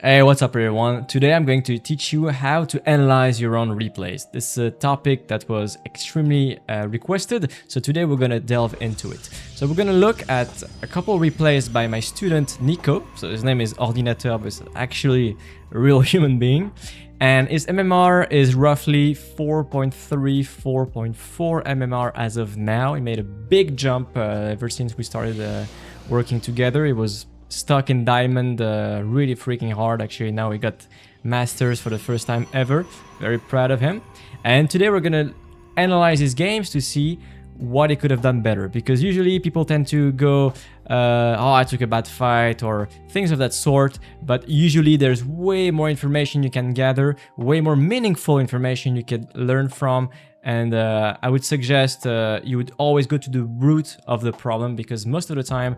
Hey, what's up everyone? Today I'm going to teach you how to analyze your own replays. This is a topic that was extremely requested, so today we're going to delve into it. So we're going to look at a couple replays by my student Nico. So his name is Ordinateur, but it's actually a real human being. And his MMR is roughly 4.3, 4.4 MMR as of now. He made a big jump ever since we started working together. It was stuck in diamond really freaking hard. Actually, now we got masters for the first time ever. Very proud of him. And today we're gonna analyze his games to see what he could have done better, because usually people tend to go oh, I took a bad fight or things of that sort, but usually there's way more information you can gather, way more meaningful information you can learn from. And I would suggest you would always go to the root of the problem, because most of the time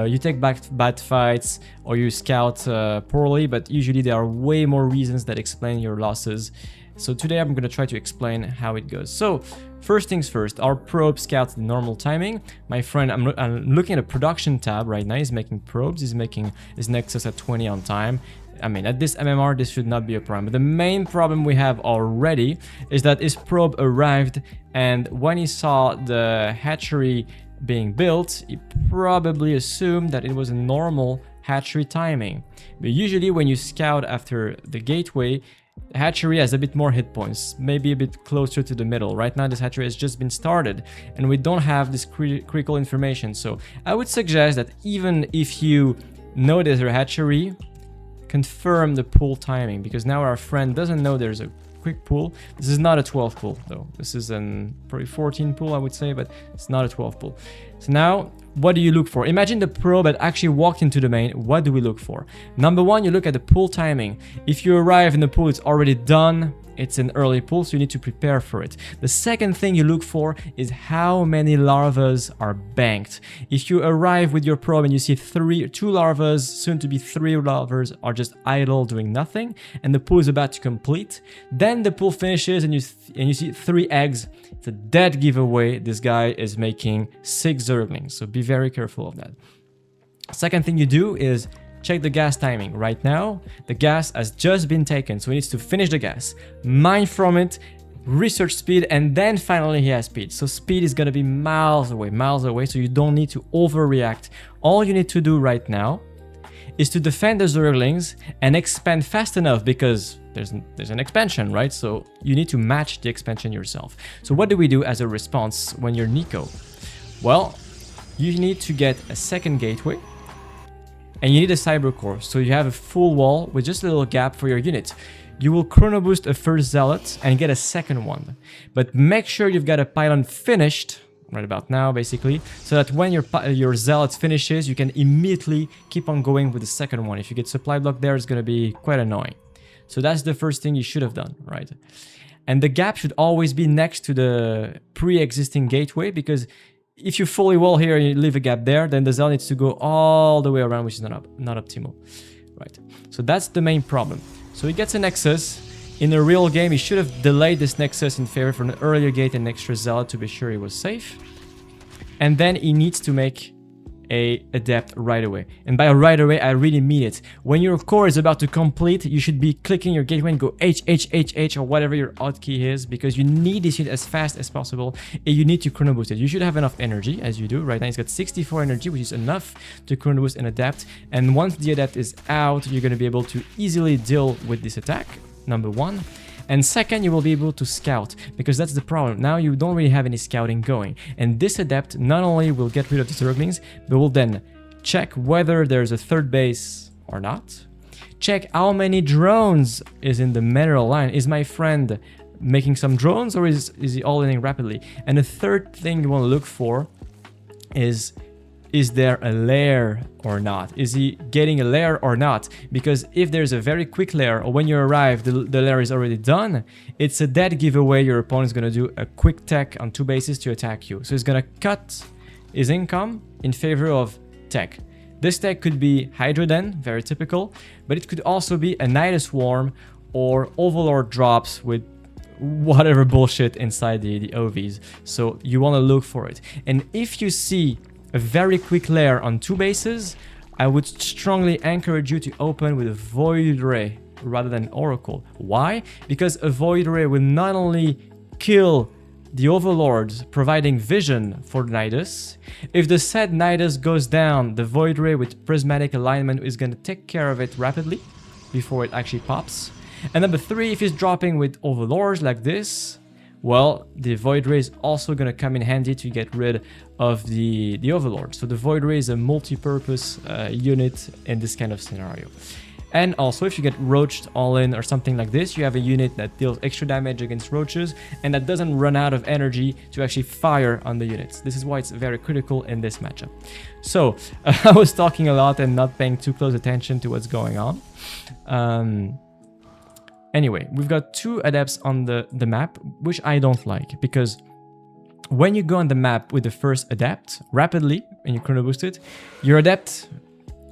you take bad fights or you scout poorly, but usually there are way more reasons that explain your losses. So today I'm going to try to explain how it goes. So first things first, our probe scouts the normal timing. My friend, I'm looking at a production tab right now. He's making probes. He's making his Nexus at 20 on time. I mean, at this MMR, this should not be a problem. But the main problem we have already is that his probe arrived, and when he saw the hatchery being built, he probably assumed that it was a normal hatchery timing. But usually when you scout after the gateway, the hatchery has a bit more hit points, maybe a bit closer to the middle. Right now this hatchery has just been started and we don't have this critical information. So I would suggest that even if you know there's a hatchery, confirm the pull timing, because now our friend doesn't know there's a quick pull. This is not a 12 pull though. This is an probably 14 pull, I would say, but it's not a 12 pull. So now what do you look for? Imagine the probe that actually walked into the main. What do we look for? Number one, you look at the pull timing. If you arrive in the pull, it's already done. It's an early pull, so you need to prepare for it. The second thing you look for is how many larvas are banked. If you arrive with your probe and you see two larvas, soon to be three larvas, are just idle doing nothing, and the pull is about to complete, then the pull finishes and you see 3 eggs. It's a dead giveaway. This guy is making 6 zerglings, so be very careful of that. Second thing you do is check the gas timing. Right now, the gas has just been taken, so he needs to finish the gas, mine from it, research speed, and then finally he has speed. So speed is gonna be miles away, so you don't need to overreact. All you need to do right now is to defend the zerglings and expand fast enough, because there's an expansion, right? So you need to match the expansion yourself. So what do we do as a response when you're Nico? Well, you need to get a second gateway, and you need a cyber core, so you have a full wall with just a little gap for your unit. You will chrono boost a first zealot and get a second one, but make sure you've got a pylon finished right about now, basically, so that when your zealot finishes, you can immediately keep on going with the second one. If you get supply block there, it's going to be quite annoying. So that's the first thing you should have done, right? And the gap should always be next to the pre-existing gateway, because if you fully wall here and you leave a gap there, then the zealot needs to go all the way around, which is not optimal, right? So that's the main problem. So he gets a Nexus. In a real game, he should have delayed this Nexus in favor for an earlier gate and extra zealot to be sure he was safe. And then he needs to make a adept right away. And by right away, I really mean it. When your core is about to complete, you should be clicking your gateway and go H or whatever your hotkey is, because you need this unit as fast as possible and you need to chrono boost it. You should have enough energy, as you do. Right now he's got 64 energy, which is enough to chrono boost an adept. And once the adept is out, you're going to be able to easily deal with this attack, number one. And second, you will be able to scout, because that's the problem. Now you don't really have any scouting going. And this adept not only will get rid of the zerglings, but will then check whether there's a third base or not. Check how many drones is in the mineral line. Is my friend making some drones, or is he all-inning rapidly? And the third thing you want to look for is there a lair or not? Is he getting a lair or not? Because if there's a very quick lair, or when you arrive, the lair is already done, it's a dead giveaway. Your opponent is going to do a quick tech on 2 bases to attack you. So he's going to cut his income in favor of tech. This tech could be Hydroden, very typical, but it could also be a Nidus Swarm or Overlord drops with whatever bullshit inside the OVs. So you want to look for it. And if you see a very quick lair on 2 bases, I would strongly encourage you to open with a Void Ray rather than Oracle. Why? Because a Void Ray will not only kill the Overlords, providing vision for Nidus. If the said Nidus goes down, the Void Ray with Prismatic Alignment is going to take care of it rapidly before it actually pops. And number 3, if he's dropping with Overlords like this, well, the Void Ray is also going to come in handy to get rid of the Overlord. So the Void Ray is a multi-purpose unit in this kind of scenario. And also, if you get roached all in or something like this, you have a unit that deals extra damage against roaches and that doesn't run out of energy to actually fire on the units. This is why it's very critical in this matchup. So, I was talking a lot and not paying too close attention to what's going on. Anyway, we've got 2 adepts on the map, which I don't like, because when you go on the map with the first adept rapidly and you chrono boost it, your adept,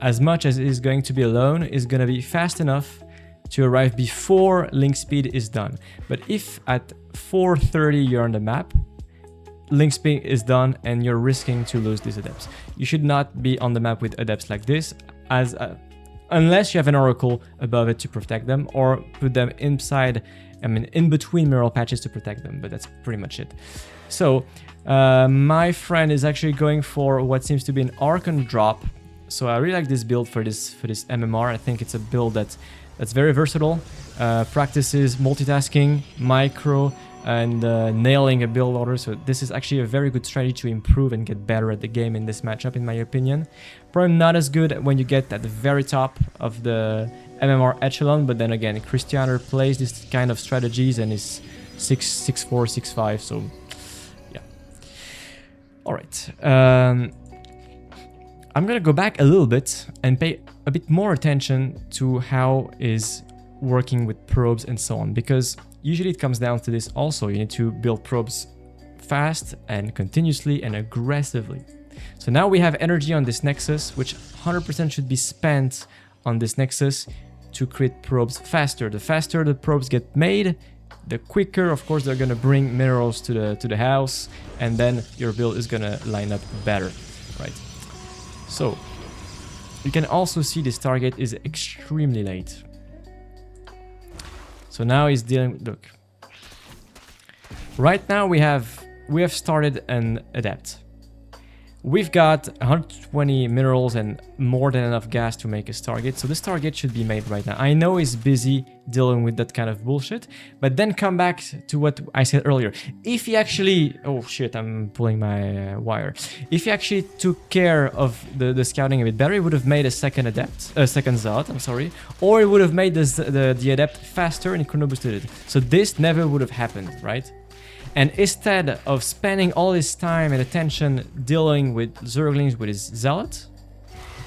as much as it is going to be alone, is going to be fast enough to arrive before link speed is done. But if at 4:30 you're on the map, link speed is done and you're risking to lose these adepts. You should not be on the map with adepts like this, unless you have an oracle above it to protect them, or put them inside, in between mineral patches to protect them, but that's pretty much it. So my friend is actually going for what seems to be an Archon drop. So I really like this build for this MMR. I think it's a build that's very versatile, practices multitasking, micro, and nailing a build order. So this is actually a very good strategy to improve and get better at the game in this matchup, in my opinion. Probably not as good when you get at the very top of the MMR echelon, but then again, Christianer plays this kind of strategies and is 6'4", 6'5", so yeah. All right. I'm gonna go back a little bit and pay a bit more attention to how is working with probes and so on, because usually it comes down to this also. You need to build probes fast and continuously and aggressively. So now we have energy on this nexus, which 100% should be spent on this nexus to create probes faster. The faster the probes get made, the quicker, of course, they're gonna bring minerals to the house, and then your build is gonna line up better, right? So, you can also see this target is extremely late. So now he's dealing, look. Right now we have started an adept. We've got 120 minerals and more than enough gas to make his target, so this target should be made right now. I know he's busy dealing with that kind of bullshit, but then come back to what I said earlier. If he actually... Oh shit, I'm pulling my wire. If he actually took care of the scouting a bit better, he would have made a second zealot, I'm sorry, or he would have made the adept faster and he chrono boosted it. So this never would have happened, right? And instead of spending all his time and attention dealing with Zerglings with his Zealot,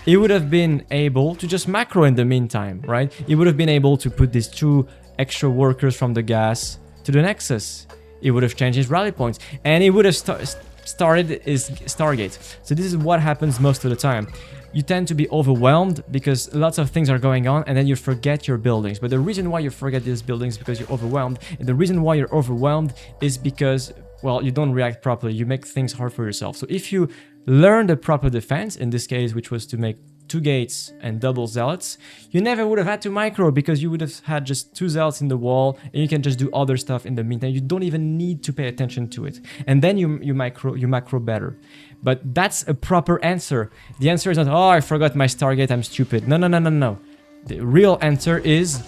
he would have been able to just macro in the meantime, right? He would have been able to put these 2 extra workers from the gas to the Nexus. He would have changed his rally points, and he would have started his Stargate. So this is what happens most of the time. You tend to be overwhelmed because lots of things are going on, and then you forget your buildings. But the reason why you forget these buildings is because you're overwhelmed. And the reason why you're overwhelmed is because, well, you don't react properly. You make things hard for yourself. So if you learn the proper defense, in this case, which was to make 2 gates and double zealots, you never would have had to micro, because you would have had just 2 zealots in the wall and you can just do other stuff in the meantime. You don't even need to pay attention to it, and then you macro better. But that's a proper answer. The answer is not, oh, I forgot my Stargate, I'm stupid. No. The real answer is,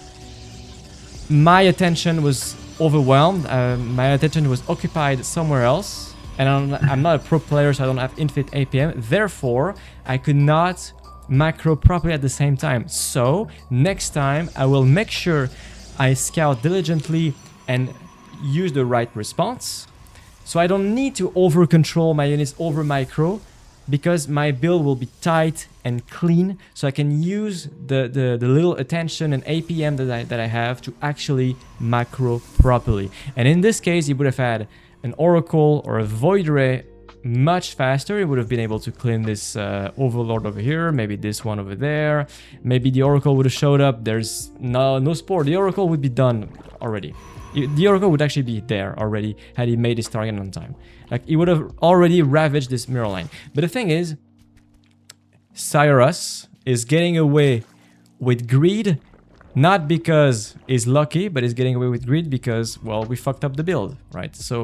my attention was overwhelmed, my attention was occupied somewhere else, and I'm not a pro player, so I don't have infinite APM. Therefore, I could not macro properly at the same time. So next time I will make sure I scout diligently and use the right response, so I don't need to over control my units over micro, because my build will be tight and clean, so I can use the little attention and APM that I have to actually macro properly. And in this case, you would have had an Oracle or a Void Ray much faster. He would have been able to clean this Overlord over here, maybe this one over there. Maybe the Oracle would have showed up. There's no spore. The Oracle would be done already. The Oracle would actually be there already had he made his target on time. Like, he would have already ravaged this mirror line. But the thing is, Cyrus is getting away with greed, not because he's lucky, but he's getting away with greed because, well, we fucked up the build, right? So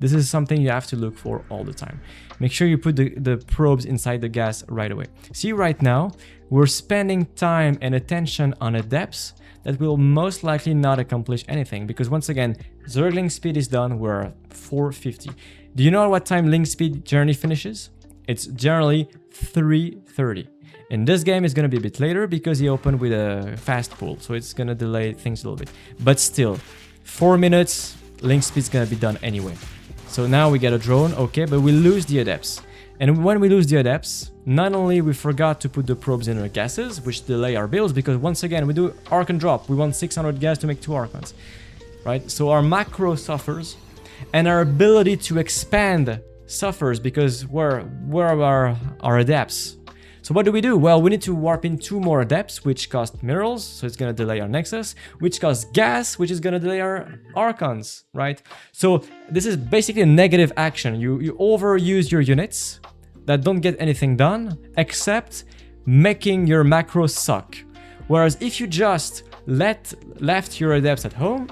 this is something you have to look for all the time. Make sure you put the probes inside the gas right away. See, right now, we're spending time and attention on a depth that will most likely not accomplish anything, because once again, Zerg link speed is done, we're at 450. Do you know at what time link speed journey finishes? It's generally 3:30. In this game, it's going to be a bit later because he opened with a fast pull, so it's going to delay things a little bit. But still, 4 minutes, link speed is going to be done anyway. So now we get a drone, okay, but we lose the adepts. And when we lose the adepts, not only we forgot to put the probes in our gases, which delay our builds, because once again, we do Archon drop. We want 600 gas to make 2 Archons, right? So our macro suffers, and our ability to expand suffers because where are our adepts? So what do? Well, we need to warp in 2 more adepts, which cost minerals, so it's going to delay our nexus, which costs gas, which is going to delay our archons, right? So this is basically a negative action. You overuse your units that don't get anything done, except making your macros suck. Whereas if you just left your adepts at home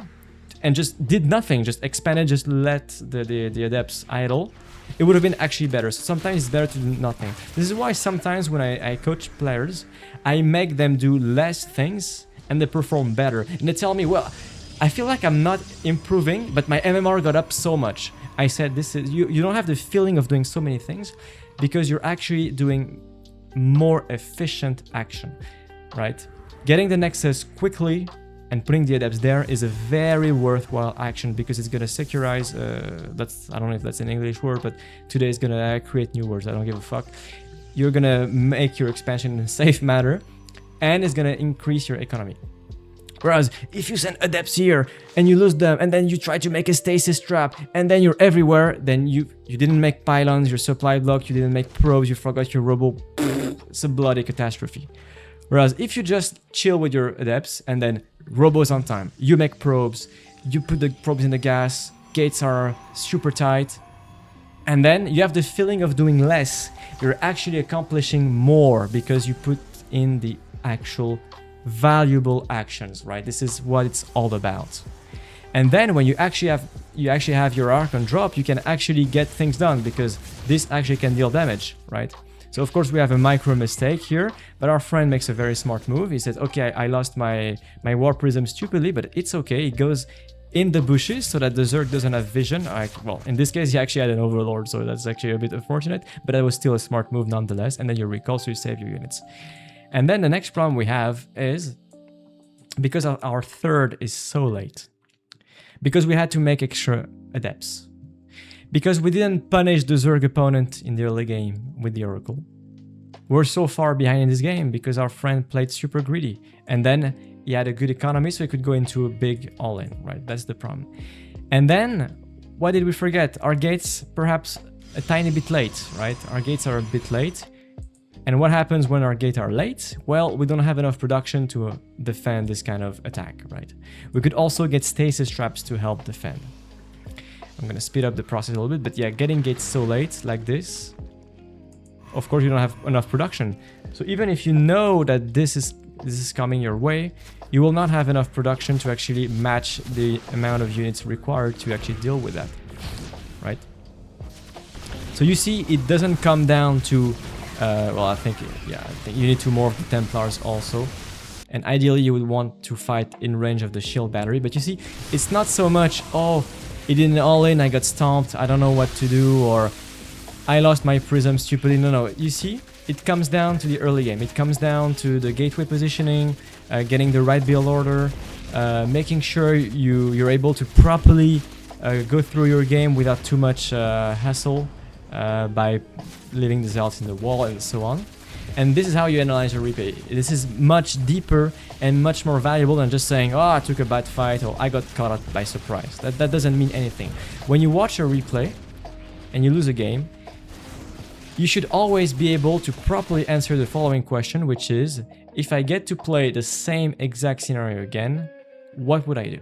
and just did nothing, just expanded, just let the adepts idle, it would have been actually better. So sometimes it's better to do nothing. This is why sometimes when I coach players, I make them do less things and they perform better. And they tell me, well, I feel like I'm not improving, but my MMR got up so much. I said, this is you don't have the feeling of doing so many things because you're actually doing more efficient action, right? Getting the nexus quickly and putting the adepts there is a very worthwhile action because it's gonna securize, I don't know if that's an English word, but today is gonna create new words, I don't give a fuck. You're gonna make your expansion in a safe manner and it's gonna increase your economy. Whereas if you send adepts here and you lose them and then you try to make a stasis trap and then you're everywhere, then you didn't make pylons, your supply block, you didn't make probes, you forgot your robo, it's a bloody catastrophe. Whereas if you just chill with your adepts and then robos on time, you make probes, you put the probes in the gas, gates are super tight, and then you have the feeling of doing less. You're actually accomplishing more because you put in the actual valuable actions, right? This is what it's all about. And then when you actually have your Archon drop, you can actually get things done because this actually can deal damage, right? So of course we have a micro mistake here, but our friend makes a very smart move. He says, okay, I lost my War Prism stupidly, but it's okay. He goes in the bushes so that the Zerg doesn't have vision. Well, in this case, he actually had an Overlord, so that's actually a bit unfortunate, but that was still a smart move nonetheless. And then you recall, so you save your units. And then the next problem we have is, because our third is so late, because we had to make extra adepts, because we didn't punish the Zerg opponent in the early game with the Oracle. We're so far behind in this game because our friend played super greedy. And then he had a good economy, so he could go into a big all-in, right? That's the problem. And then, what did we forget? Our gates, perhaps a tiny bit late, right? Our gates are a bit late. And what happens when our gates are late? Well, we don't have enough production to defend this kind of attack, right? We could also get stasis traps to help defend. I'm gonna speed up the process a little bit, but yeah, getting gates so late like this, of course you don't have enough production. So even if you know that this is coming your way, you will not have enough production to actually match the amount of units required to actually deal with that, right? So you see, it doesn't come down to, well, I think you need 2 more of the Templars also. And ideally you would want to fight in range of the shield battery, but you see, it's not so much, oh, it didn't all in, I got stomped, I don't know what to do, or I lost my prism stupidly. No, you see, it comes down to the early game. It comes down to the gateway positioning, getting the right build order, making sure you're able to properly go through your game without too much hassle by leaving the zealots in the wall and so on. And this is how you analyze your replay. This is much deeper and much more valuable than just saying, oh, I took a bad fight or I got caught out by surprise. That doesn't mean anything. When you watch a replay and you lose a game, you should always be able to properly answer the following question, which is, if I get to play the same exact scenario again, what would I do?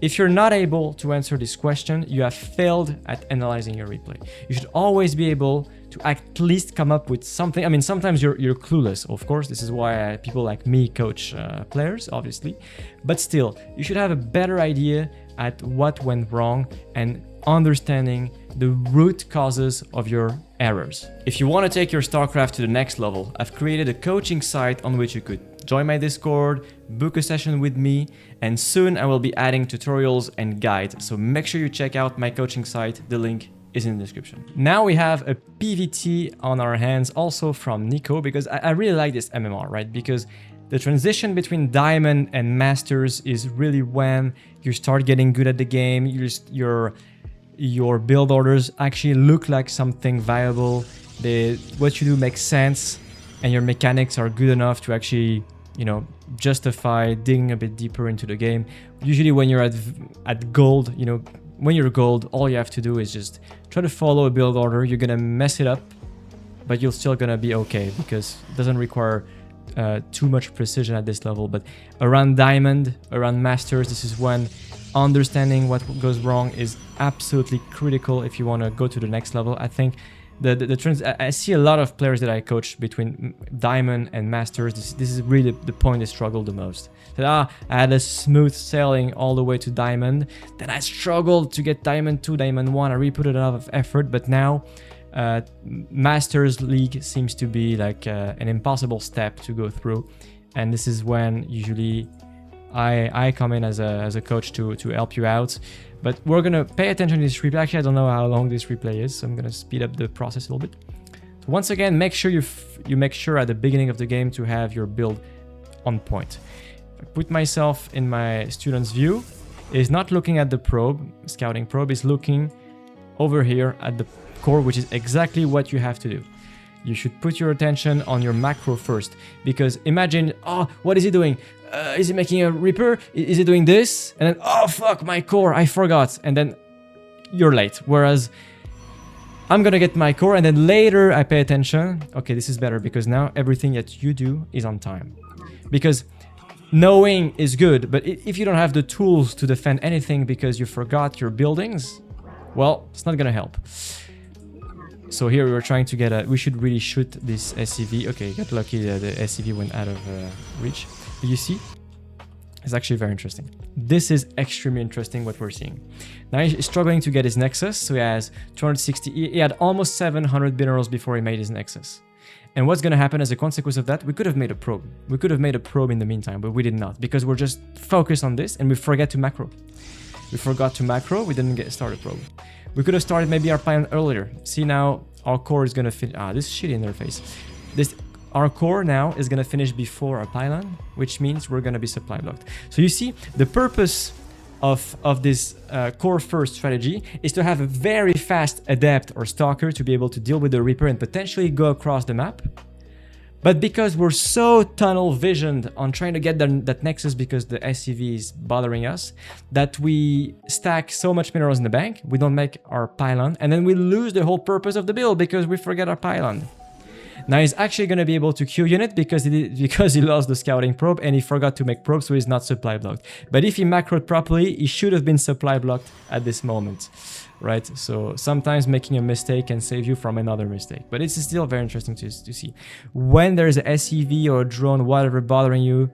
If you're not able to answer this question, you have failed at analyzing your replay. You should always be able to at least come up with something. I mean, sometimes you're clueless, of course. This is why people like me coach players, obviously. But still, you should have a better idea at what went wrong and understanding the root causes of your errors. If you want to take your Starcraft to the next level, I've created a coaching site on which you could join my Discord, book a session with me, and soon I will be adding tutorials and guides. So make sure you check out my coaching site. The link is in the description. Now we have a PVT on our hands, also from Nico, because I really like this MMR, right? Because the transition between Diamond and Masters is really when you start getting good at the game. Your build orders actually look like something viable. What you do makes sense, and your mechanics are good enough to actually, you know, justify digging a bit deeper into the game. Usually when you're at gold, you know, when you're gold, all you have to do is just try to follow a build order. You're gonna mess it up, but you're still gonna be okay because it doesn't require too much precision at this level. But around Diamond, around Masters, this is when understanding what goes wrong is absolutely critical if you want to go to the next level. I think I see a lot of players that I coach between Diamond and Masters. This is really the point they struggle the most. I had a smooth sailing all the way to Diamond. Then I struggled to get Diamond 2, Diamond 1. I really put a lot of effort, but now Masters League seems to be like an impossible step to go through. And this is when usually I come in as a coach to help you out. But we're gonna pay attention to this replay. Actually, I don't know how long this replay is, so I'm gonna speed up the process a little bit. So once again, make sure you make sure at the beginning of the game to have your build on point. If I put myself in my student's view, is not looking at the probe, scouting probe, is looking over here at the core, which is exactly what you have to do. You should put your attention on your macro first, because imagine, oh, what is he doing? Is he making a Reaper? Is he doing this? And then, oh fuck, my core, I forgot. And then you're late. Whereas I'm gonna get my core and then later I pay attention. Okay, this is better because now everything that you do is on time. Because knowing is good, but if you don't have the tools to defend anything because you forgot your buildings, well, it's not gonna help. So here we were trying to get we should really shoot this SCV. Okay, got lucky that the SCV went out of reach. But you see, it's actually very interesting. This is extremely interesting what we're seeing. Now he's struggling to get his Nexus, so he has 260. He had almost 700 minerals before he made his Nexus. And what's going to happen as a consequence of that? We could have made a probe. We could have made a probe in the meantime, but we did not because we're just focused on this and we forget to macro. We forgot to macro. We didn't start a probe. We could have started maybe our pylon earlier. See, now our core is going to finish. This shitty interface. Our core now is going to finish before our pylon, which means we're going to be supply blocked. So you see, the purpose of this core first strategy is to have a very fast adept or stalker to be able to deal with the Reaper and potentially go across the map. But because we're so tunnel visioned on trying to get that Nexus because the SCV is bothering us, that we stack so much minerals in the bank, we don't make our pylon, and then we lose the whole purpose of the build because we forget our pylon. Now he's actually going to be able to Q unit because he lost the scouting probe and he forgot to make probe, so he's not supply blocked. But if he macroed properly, he should have been supply blocked at this moment, right? So sometimes making a mistake can save you from another mistake. But it's still very interesting to see. When there's a SCV or a drone, whatever bothering you,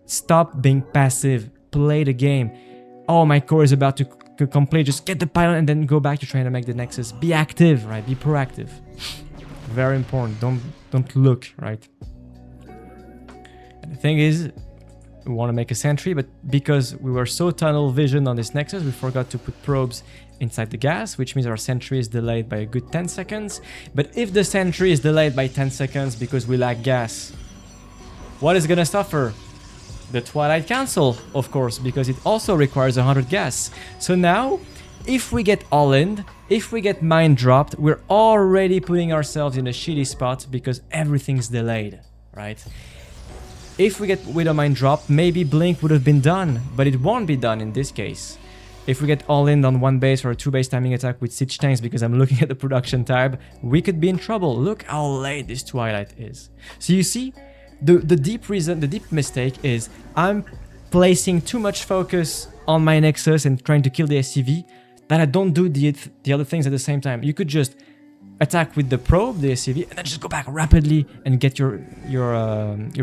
stop being passive. Play the game. Oh, my core is about to complete. Just get the pylon and then go back to trying to make the Nexus. Be active, right? Be proactive. Very important. Don't look, right? And the thing is, we want to make a sentry, but because we were so tunnel vision on this Nexus, we forgot to put probes inside the gas, which means our sentry is delayed by a good 10 seconds. But if the sentry is delayed by 10 seconds because we lack gas, what is gonna suffer? The Twilight Council, of course, because it also requires 100 gas. So now, if we get all-in, if we get mine dropped, we're already putting ourselves in a shitty spot because everything's delayed, right? If we get Widow Mine dropped, maybe Blink would have been done, but it won't be done in this case. If we get all-in on one base or a 2-base timing attack with Siege Tanks, because I'm looking at the production tab, we could be in trouble. Look how late this Twilight is. So you see, the deep reason, the deep mistake is I'm placing too much focus on my Nexus and trying to kill the SCV that I don't do the other things at the same time. You could just attack with the probe, the SCV, and then just go back rapidly and get your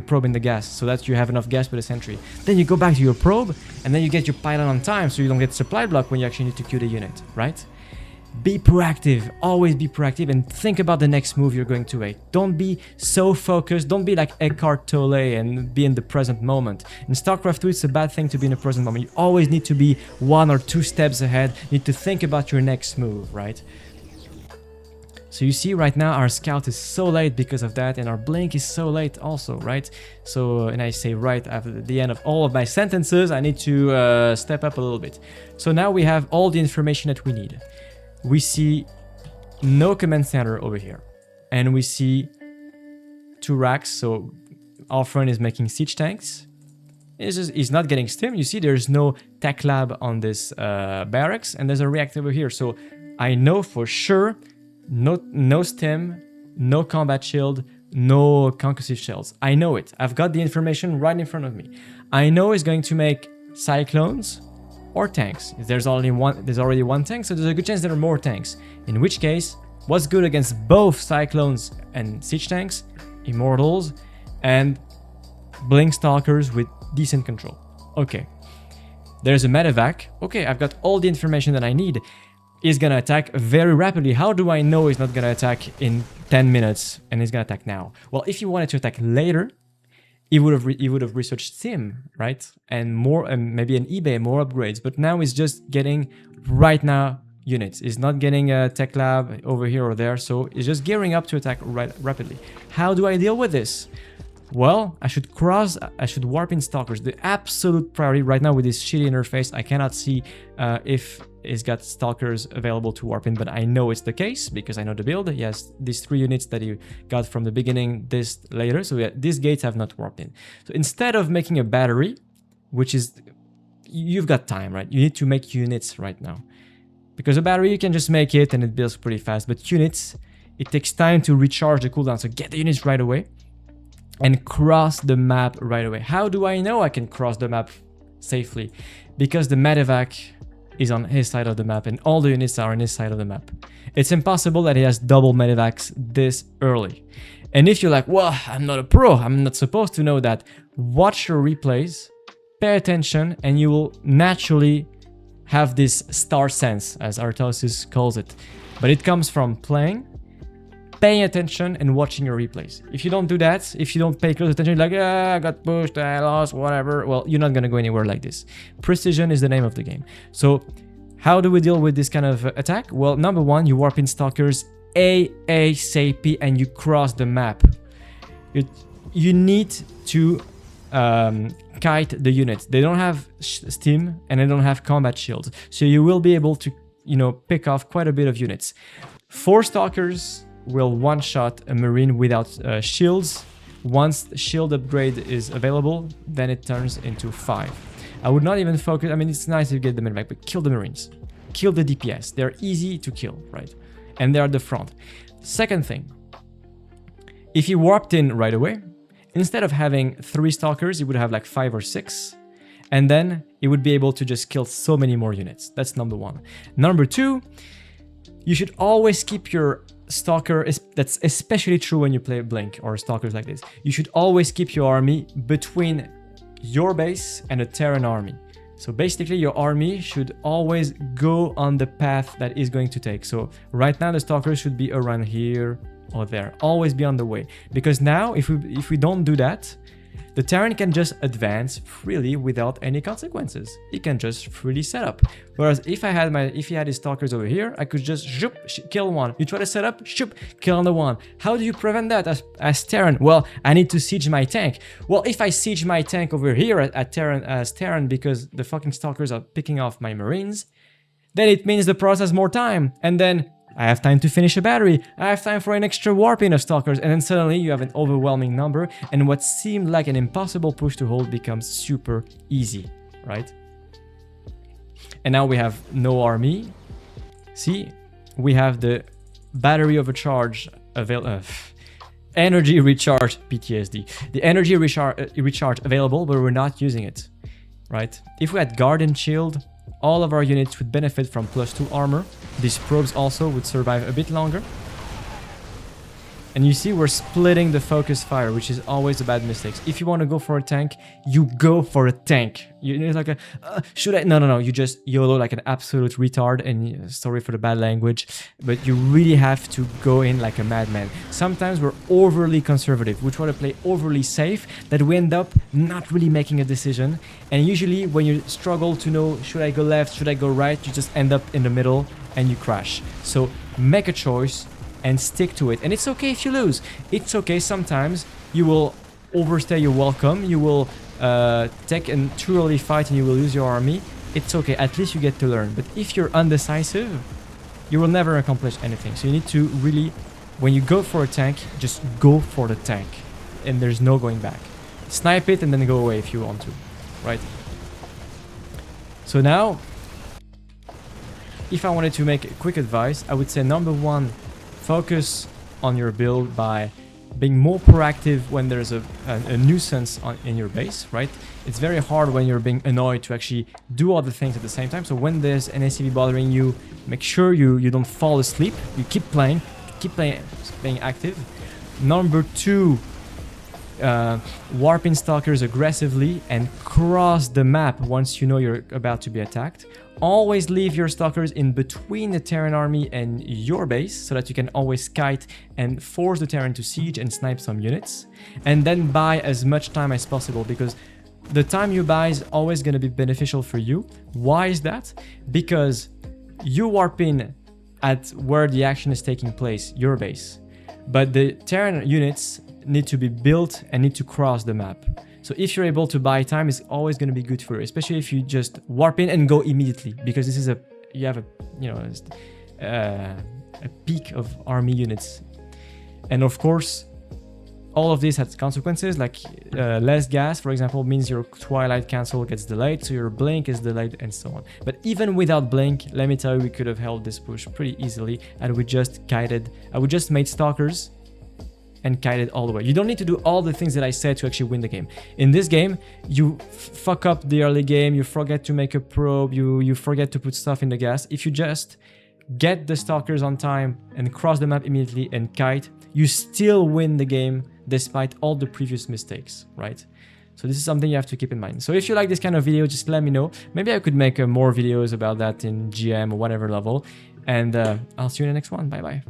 probe in the gas so that you have enough gas for the sentry. Then you go back to your probe and then you get your pylon on time so you don't get supply block when you actually need to queue the unit, right? Be proactive, always be proactive and think about the next move you're going to make. Don't be so focused, don't be like Eckhart Tolle and be in the present moment. In Starcraft 2 it's a bad thing to be in the present moment. You always need to be 1 or 2 steps ahead, you need to think about your next move, right? So you see right now our scout is so late because of that, and our blink is so late also, right? So, and I say right after the end of all of my sentences, I need to step up a little bit. So now we have all the information that we need. We see no command center over here, and we see 2 racks, so our friend is making siege tanks. He's not getting stim. You see there's no tech lab on this barracks, and there's a reactor over here. So I know for sure no stim, no combat shield, no concussive shells. I know it. I've got the information right in front of me. I know he's going to make cyclones or tanks. There's already one tank, so there's a good chance there are more tanks. In which case, what's good against both cyclones and siege tanks? Immortals and blink stalkers with decent control. Okay. There's a medevac. Okay, I've got all the information that I need. He's gonna attack very rapidly. How do I know he's not gonna attack in 10 minutes and he's gonna attack now? Well, if he wanted to attack later, he would have researched Sim, right? And more, maybe an eBay, more upgrades. But now he's just getting right now units. He's not getting a tech lab over here or there, so he's just gearing up to attack rapidly. How do I deal with this? Well, I should warp in stalkers. The absolute priority right now with this shitty interface, I cannot see if he's got stalkers available to warp in, but I know it's the case because I know the build. He has these 3 units that he got from the beginning, this later. So yeah, these gates have not warped in. So instead of making a battery, which is, you've got time, right? You need to make units right now. Because a battery, you can just make it and it builds pretty fast. But units, it takes time to recharge the cooldown. So get the units right away and cross the map right away. How do I know I can cross the map safely? Because the medevac is on his side of the map and all the units are on his side of the map. It's impossible that he has double medevacs this early. And if you're like, well, I'm not a pro, I'm not supposed to know that, watch your replays, pay attention, and you will naturally have this star sense, as Artosis calls it. But it comes from playing, paying attention and watching your replays. If you don't do that, if you don't pay close attention, you're like, I got pushed, I lost, whatever. Well, you're not gonna go anywhere like this. Precision is the name of the game. So how do we deal with this kind of attack? Well, number 1, you warp in stalkers ASAP and you cross the map. You need to kite the units. They don't have steam and they don't have combat shields. So you will be able to, pick off quite a bit of units. 4 stalkers will one-shot a marine without shields. Once the shield upgrade is available, then it turns into 5. I would not even focus, I mean, it's nice to get the medevac, but kill the marines. Kill the DPS. They're easy to kill, right? And they're at the front. Second thing, if he warped in right away, instead of having 3 stalkers, he would have like 5 or 6. And then he would be able to just kill so many more units. That's number 1. Number 2, you should always keep your stalker, that's especially true when you play Blink or stalkers like this. You should always keep your army between your base and a Terran army. So basically your army should always go on the path that is going to take. So right now the stalkers should be around here or there. Always be on the way. Because now if we don't do that, the Terran can just advance freely without any consequences. He can just freely set up. Whereas if he had his stalkers over here, I could just kill one. You try to set up, kill another one. How do you prevent that as Terran? Well, I need to siege my tank. Well, if I siege my tank over here as Terran because the fucking stalkers are picking off my marines, then it means the process has more time. And then I have time to finish a battery, I have time for an extra warping of stalkers, and then suddenly you have an overwhelming number, and what seemed like an impossible push to hold becomes super easy, right? And now we have no army. See, we have the battery overcharge energy recharge PTSD. The energy recharge available, but we're not using it. right? If we had guard and shield, all of our units would benefit from +2 armor. These probes also would survive a bit longer. And you see we're splitting the focus fire, which is always a bad mistake. If you want to go for a tank, you go for a tank. You're like, should I? No. You just YOLO like an absolute retard. And sorry for the bad language, but you really have to go in like a madman. Sometimes we're overly conservative. We try to play overly safe that we end up not really making a decision. And usually when you struggle to know, should I go left, should I go right, you just end up in the middle and you crash. So make a choice and stick to it. And it's okay if you lose. It's okay. Sometimes you will overstay your welcome. You will take a too early fight and you will lose your army. It's okay. At least you get to learn. But if you're undecisive, you will never accomplish anything. So you need to really, when you go for a tank, just go for the tank. And there's no going back. Snipe it and then go away if you want to. Right? So now, if I wanted to make a quick advice, I would say number 1, focus on your build by being more proactive when there's a nuisance in your base, right? It's very hard when you're being annoyed to actually do all the things at the same time. So when there's an ACV bothering you, make sure you don't fall asleep. You keep playing active. Number 2, warp in stalkers aggressively and cross the map once you know you're about to be attacked. Always leave your stalkers in between the Terran army and your base so that you can always kite and force the Terran to siege and snipe some units. And then buy as much time as possible, because the time you buy is always going to be beneficial for you. Why is that? Because you warp in at where the action is taking place, your base. But the Terran units need to be built and need to cross the map. So if you're able to buy time, it's always going to be good for you, especially if you just warp in and go immediately, because this is you have a peak of army units. And of course, all of this has consequences, like less gas, for example, means your Twilight Cancel gets delayed, so your Blink is delayed and so on. But even without Blink, let me tell you, we could have held this push pretty easily, and we just made Stalkers and kited all the way. You don't need to do all the things that I said to actually win the game. In this game, you fuck up the early game, you forget to make a probe, you forget to put stuff in the gas. If you just get the stalkers on time and cross the map immediately and kite, you still win the game despite all the previous mistakes, right? So this is something you have to keep in mind. So if you like this kind of video, just let me know. Maybe I could make more videos about that in GM or whatever level. And I'll see you in the next one. Bye bye.